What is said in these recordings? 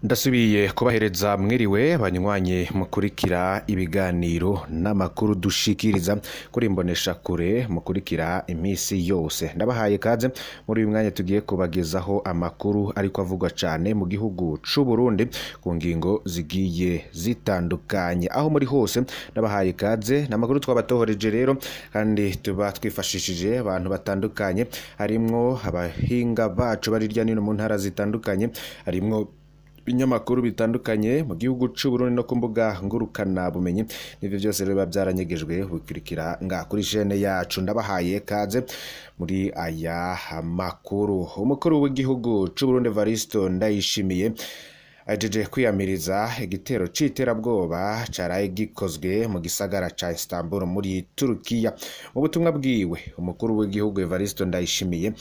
Ndasubiye kubahereza mwiriwe banywanye mukurikira ibiganiro n'amakuru dushikiriza kuri imbonesha kure mukurikira imisi yose. Ndabahaye kaze muri uyu mwanya tugiye kubagezaho amakuru ariko avugwa cyane mu gihugu c'u Burundi ku ngingo zigiye zitandukanye aho muri hose. Ndabahaye kaze n'amakuru twabatohoreje rero kandi tuba twifashishije abantu batandukanye, harimwo abahinga bacu bari hirya no hino mu ntara zitandukanye, harimwo binyamakuru bitandukanye mu gihugu c'u Burundi no kumbuga ngurukana bumenyi. Nivyo byose rero byaranyegejwe bikurikira nga kuri chaîne yacu. Ndabahaye kaze muri aya makuru. Umukuru w'igihugu c'u Burundi Evaristo Ndayishimiye ajeje kwiyamiriza igitero c'iterabwoba caraye gikozwe mu gisagara ca Istanbul muri Turikiya. Mu butumwa bwiwe umukuru w'igihugu Evaristo Ndayishimiye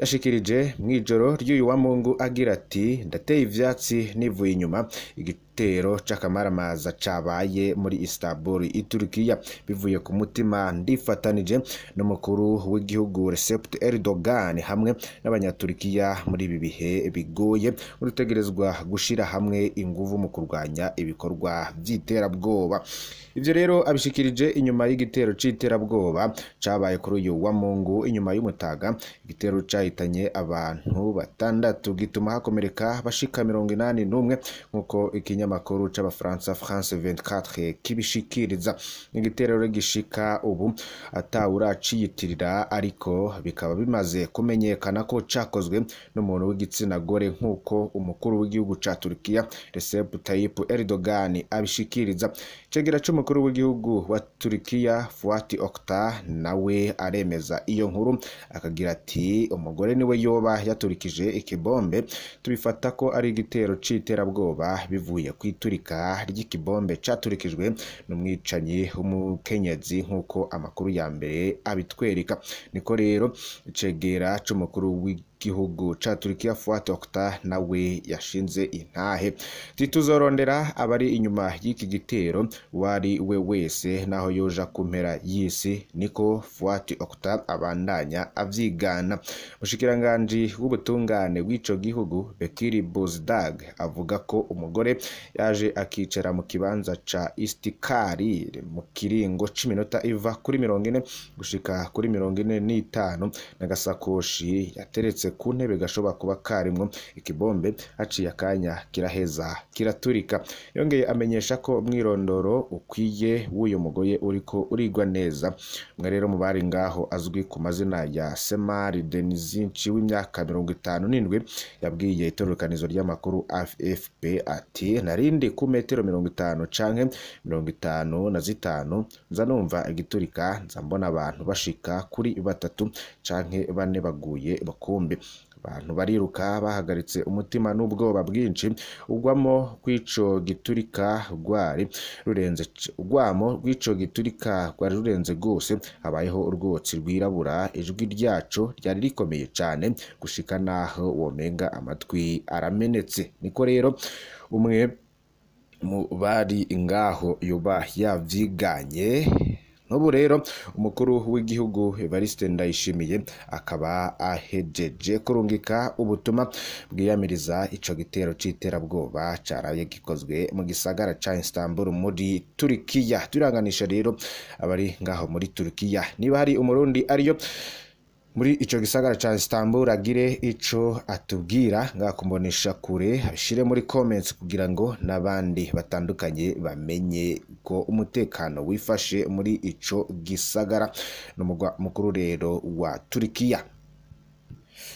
yashikirije mwijoro ry'uyu wa Mungu agira ati ndateye ivyatsi nivuye inyuma igitero c'akamaramaza cabaye muri Istanbul Turikiya bivuye ku mutima, ndifatanije n'umukuru w'igihugu Recep Erdogan hamwe n'abanyaturikiya muri ibi bihe bigoye, urutegerezwa gushira hamwe inguvu mu kurwanya ibikorwa vy'iterabwoba. Ivyo rero abishikirije inyuma y'igitero c'iterabwoba cabaye kuri uyu wa Mungu inyuma y'umutaga. Igitero cahitanye abantu batandatu gituma hakomereka bashika 81 nkuko ikinyamakuru c'abafaransa France 24 kibishikiriza. Igitero gishika ubu atawuraciyitirira ariko bikaba bimaze kumenyekana ko cakozwe n'umuntu w'igitsina gore nkuko umukuru w'igihugu ca Turikiya Recep Tayyip Erdogan abishikiriza. Cegera c'umukuru w'igihugu wa Turikiya Fuat Oktay nawe aremeza iyo nkuru akagira ati umugore niwe yoba yaturikije ikibombe, tubifata ko ari igitero c'iterabwoba bivuye kwiturika ry'ikibombe caturikijwe n'umwicanyi w'umukenyezi nkuko amakuru ya mbere abitwereka. Niko rero cegera c'umukuru w'igihugu ca Turikiya Fuat Oktay nawe yashinze intahe. Tituzorondera abari inyuma y'iki gitero wari we wese naho yoja kumpera y'isi, niko Fuat Oktay abandanya avyigana. Mushikiranganje w'ubutungane w'ico gihugu Bekiri Bozdag avuga ko umugore yaje akicara mu kibanza ca Istikari mu kiringo c'iminota iva kuri 40 gushika kuri 45 n'agasakoshi yateretse ku ntebe gashoba kuba karimwo ikibombe, haciye akanya kiraheza kiraturika. Yongeye amenyesha ko mwirondoro ukwiye w'uyo mugore uriko urigwa neza. Mwe rero mu bari ngaho azwi ku mazina ya Semari Denizinci w'imyaka 57 yabwiye itororokanizo ry'amakuru AFP ati narindi ku metero 50 canke 55 nza numva igiturika, nza mbona abantu bashika kuri 3 canke 4 baguye bakumbi. Abantu bariruka bahagaritse umutima n'ubwoba bwinshi. Ugwamo rw'ico giturika rwari rurenze, ugwamo rw'ico giturika rwari rurenze gose, habayeho urwotsi rwirabura, ijwi ryaco ryari rikomeye cane gushika naho womenga amatwi aramenetse. Niko rero umwe mu bari ngaho yoba yavyiganye. N'ubu rero umukuru w'igihugu Evariste Ndayishimiye akaba ahejeje kurungika ubutumwa bwiyamiriza ico gitero c'iterabwoba caraye gikozwe mu gisagara ca Istanbul muri Turikiya. Turanganisha rero abari ngaho muri Turikiya, niba hari umurundi ariyo muri ico gisagara ca Istanbul agire ico atubwira ngakumbonesha kure, abishire muri comments kugira ngo nabandi batandukanye bamenye ko umutekano wifashe muri ico gisagara n'umugwa mukuru rero wa Turikiya.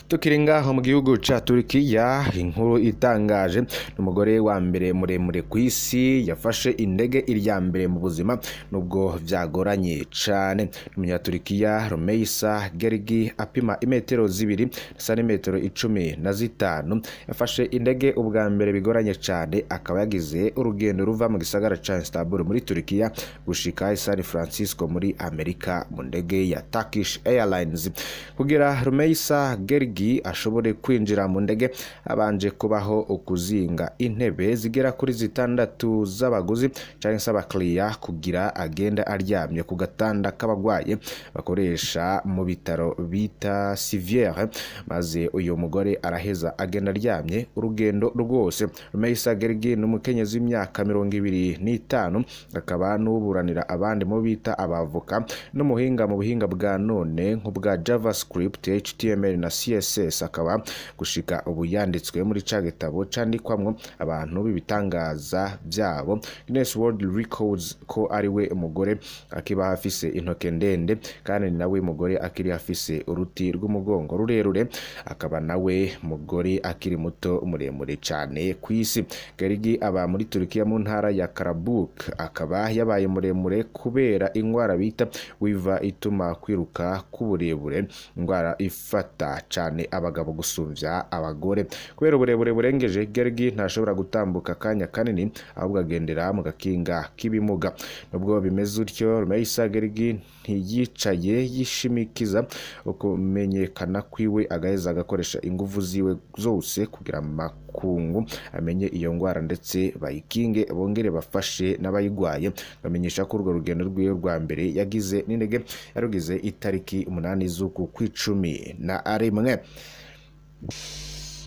Tukiri ngaho mu gihugu ca Turikiya, inkuru itangaje n'umugore wa mbere muremure kw'isi yafashe indege irya mbere mu buzima nubwo vyagoranye cane. Umunyaturikiya Rümeysa Gergi apima imetero 2 na santimetero 15 yafashe indege ubwa mbere bigoranye cane, akaba yagize urugendo ruva mu gisagara ca Istanbul muri Turikiya gushika San Francisco muri Amerika mu ndege ya Turkish Airlines. Kugira Rümeysa Gergi ashobore kwinjira mu ndege abanje kubaho ukuzinga intebe zigera kuri 6 z'abaguzi canke s'abakiriya kugira agenda aryamye ku gatanda k'abagwaye bakoresha mu bitaro bita civière, maze uyu mugore araheza agenda aryamye urugendo rwose. Rumeyisa Gergi n'umukenyezi w'imyaka 25 akaba n'uburanira abandi mu bita abavoka n'umuhinga mu buhinga bwa none nk'ubwa JavaScript, HTML na CSS, akaba gushika ubu yanditswe muri ca gitabo candikwamwo abantu b'ibitangaza byabo Guinness World Records ko ari we umugore akiba afise intoke ndende kandi nawe mugore akiri afise uruti rw'umugongo rurerure, akaba nawe mugore akiri muto muremure cyane kwisi. Gergi aba muri Turikiya mu ntara ya Karabuk, akaba yabaye muremure kubera ingwara bita wiva ituma kwiruka kuburebure, ingwara ifata cyane abagabo gusumvya abagore. Kubera uburebure burengeje, Gergi ntashobora gutambuka kanya kanini ahubwo agendera mu gakinga k'ibimuga. Nubwo bimeze utyo, Rumeyisa Gergi ntiyicaye yishimikiza ukumenyekana kwiwe agaheza agakoresha ingufu ziwe zose kugira makungu amenye iyo ngwara ndetse bayikinge bongere bafashe n'abayigwaye. Bamenyesha ko urwo rugendo rwiwe rwa mbere yagize n'indege yarugize itariki 8 z'uku kw'icumi na rimwe.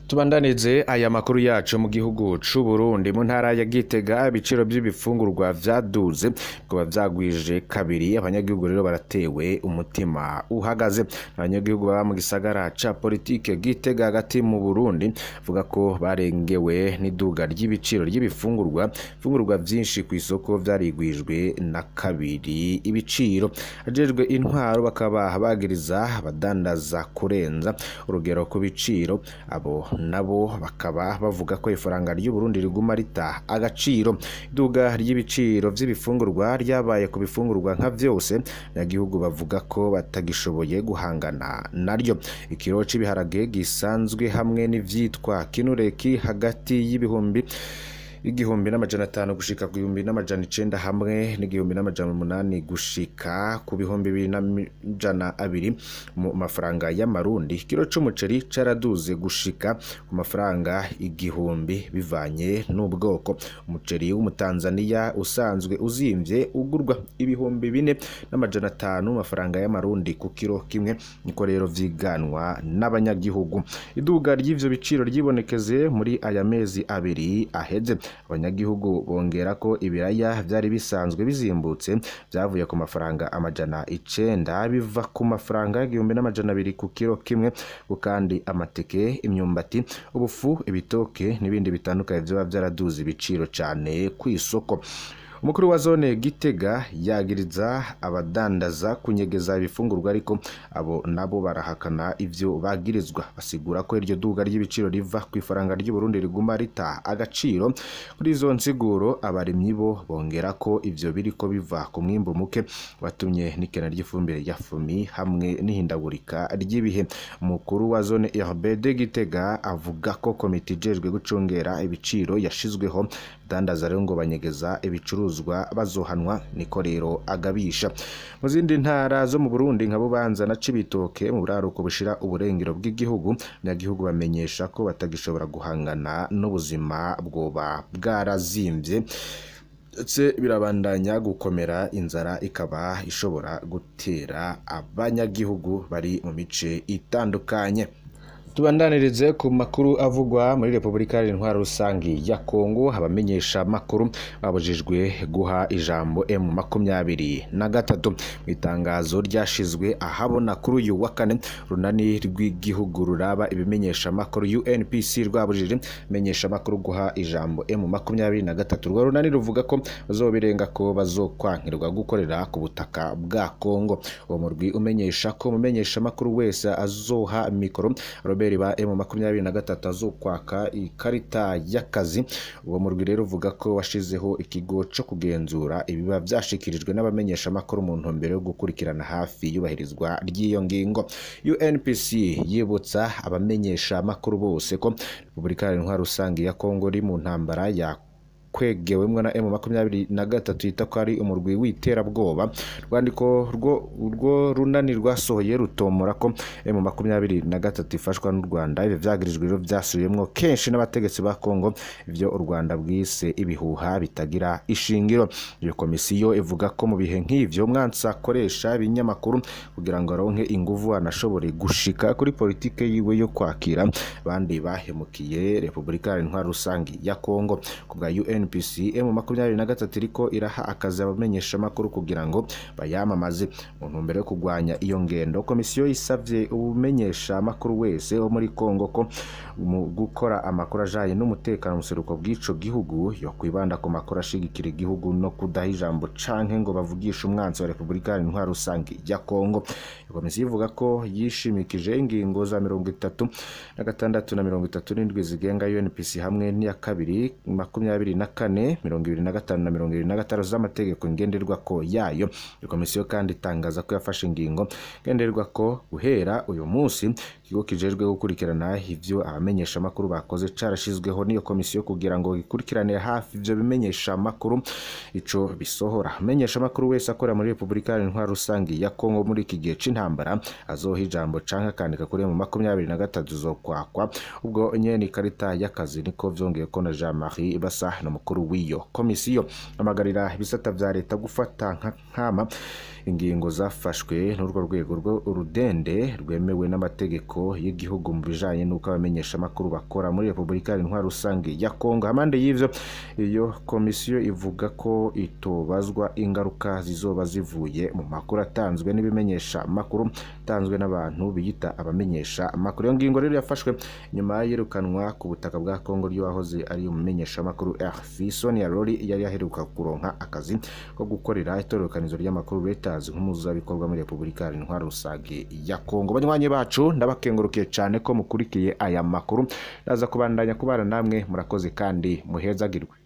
Tubandanize aya makuru yacu mu gihugu c'u Burundi. Mu ntara ya Gitega ibiciro by'ibifungurwa vyaduze kuba vyagwije kabiri, abanyagihugu rero baratewe umutima uhagaze. Abanyagihugu baba mu gisagara ca politike Gitega hagati mu Burundi vuga ko barengewe n'iduga ry'ibiciro ry'ibifungurwa vyinshi ku isoko vyarigwijwe na kabiri ibiciro. Ajejwe intwaro bakaba bagiriza abadandaza kurenza urugero ku biciro, abo nabo bakaba bavuga ko ifaranga ry'u Burundi riguma rita agaciro. Iduga ry'ibiciro vy'ibifungurwa ryabaye ku bifungurwa nka vyose, abanyagihugu bavuga ko batagishoboye guhangana naryo. Ikiro c'ibiharage gisanzwe hamwe n'ivyitwa kinureki hagati y'ibihumbi 1,500 gushika ku 1,900 hamwe n'1,800 gushika ku 2,200 mu mafaranga y'amarundi. Kilo c'umuceri caraduze gushika ku mafaranga 1,000 bivanye n'ubwoko. Umuceri w'umutanzania usanzwe uzimvye ugurwa 4,500 mafaranga y'amarundi ku kilo kimwe, niko rero vyiganwa n'abanyagihugu. Iduga ry'ivyo biciro ryibonekeze muri aya mezi abiri aheze. Abanyagihugu bongera ko ibiraya vyari bisanzwe bizimbutse vyavuye ku mafaranga 900 biva ku mafaranga 1,200 ku kilo kimwe, kandi amateke, imyumbati, ubufu, ibitoke n'ibindi bitandukanye vyo vyaraduze ibiciro cyane ku isoko. Umukuru wa zone Gitega yagiriza abadandaza kunyegeza ibifungurwa, ariko abo nabo barahakana ivyo bagirizwa. Basigura ko iryo duga ry'ibiciro riva ku ifaranga ry'u Burundi riguma rita agaciro. Kuri izo nsiguro abarimyi bo bongera ko ivyo biriko biva ku mwimbo muke watumye n'ikena ry'ifumbire ya fumi hamwe n'ihindagurika ry'ibihe. Umukuru wa zone RBD Gitega avuga ko komite ijejwe gucungera ibiciro yashizweho, dandaza rero ngo banyegeza ibicuruzwa bazohanwa, niko rero agabisha. Mu zindi ntara zo mu Burundi nka Bubanza na Cibitoke mu buraruko bushira uburengero bw'igihugu, abanyagihugu bamenyesha ko batagishobora guhangana n'ubuzima bwoba bwarazimvye ndetse birabandanya gukomera, inzara ikaba ishobora gutera abanyagihugu bari mu mice itandukanye. Tubandanirize ku makuru avugwa muri Republika y'Intwaro Rusangi ya Kongo. Abamenyesha makuru babujijwe guha ijambo M23. Itangazo ryashizwe ahabona kuri uyu wa kane, runani rw'igihugu ruraba ibimenyesha makuru UNPC rwabujije menyesha makuru guha ijambo M23. Rwo runani ruvuga ko bazobirenga ko bazokwankirwa gukorera ku butaka bwa Kongo. Uwo murwi umenyesha ko mumenyesha makuru wese azoha mikoro ba M23 azokwaka ikarita y'akazi. Uwo murwi rero uvuga ko washizeho ikigo cyo kugenzura ibiba byashikirijwe n'abamenyesha makuru mu ntumbero yo gukurikirana hafi yubahirizwa ry'iyo ngingo. UNPC yibutsa abamenyesha makuru bose ko Republika y'Intwaro Rusangi ya Kongo iri mu ntambara ya kwegewemwe na M23 yita ko ari umurwi w'iterabwoba. Rwandiko urwo runani rwasohoye rutomora ko M23 ifashwa n'u Rwanda. Ibi vyagirijwe rero vyasubiyemwo kenshi n'abategetsi ba Kongo, ivyo u Rwanda bwise ibihuha bitagira ishingiro. Iyo komisiyo ivuga ko mu bihe nk'ivyo umwansi akoresha ibinyamakuru kugira ngo aronke inguvu anashobore gushika kuri politike yiwe yo kwakira abandi bahemukiye Repubulika Iharanira Rusangi ya Kongo. Ku bwa UNPC M23 iriko iraha akazi abamenyesha makuru kugira ngo bayamamaze. Mu ntumbero yo kugwanya iyo ngendo, komisiyo isavye ubumenyesha makuru wese wo muri Kongo ko mu gukora amakuru ajaye n'umutekano mu seruko bw'ico gihugu yo kwibanda ku makuru ashigikira igihugu no kudaha ijambo canke ngo bavugisha umwansi wa Repubulika Iharanira Rusangi ya Kongo. Komisiyo ivuga ko yishimikije ingingo za 36 na 37 zigenga UNPC hamwe n'iya 2 24 25 na 26 z'amategeko ngenderwa ko yayo. Komisiyo kandi itangaza ko yafashe ingingo ngenderwa ko guhera uyu munsi ikigo kijejwe gukurikirana ivyo abamenyesha makuru bakoze carashizweho n'iyo komisiyo kugira ngo ikurikirane hafi ivyo bimenyesha makuru ico bisohora. Amenyesha makuru wese akora muri Repubulika Iharanira Rusangi ya Kongo muri iki gihe c'intambara azoha ijambo canke akandika kuri M23 zokwakwa. Ubwo nyene ikarita y'akazi niko vyongeye ko na Jean-Marie Basa n'umukuru w'iyo komisiyo. Amagarira ibisata vya leta gufata nkama ingingo zafashwe n'urwo rwego urudende rwemewe n'amategeko y'igihugu mu bijanye n'uko abamenyesha makuru bakora muri Repubulika Iharanira Rusangi ya Kongo. Amande y'ivyo iyo komisiyo ivuga ko itobazwa ingaruka zizoba zivuye mu makuru atanzwe n'ibimenyesha makuru tanzwe n'abantu biyita abamenyesha makuru. Iyo ngingo rero yafashwe nyuma yirukanwa ku butaka bwa Kongo ryo wahoze ari umumenyesha makuru RFI Sonia Rori yari yaheruka kuronka akazi ko gukorera itororokanizo ry'amakuru Reuters nk'umuzabikorwa muri Repubulika Iharanira Rusangi ya Kongo. Banywanyi bacu ndabakengurukiye cyane ko mukurikiye aya makuru. Ndaza kubandanya kubana namwe, murakoze kandi muhezagirwe.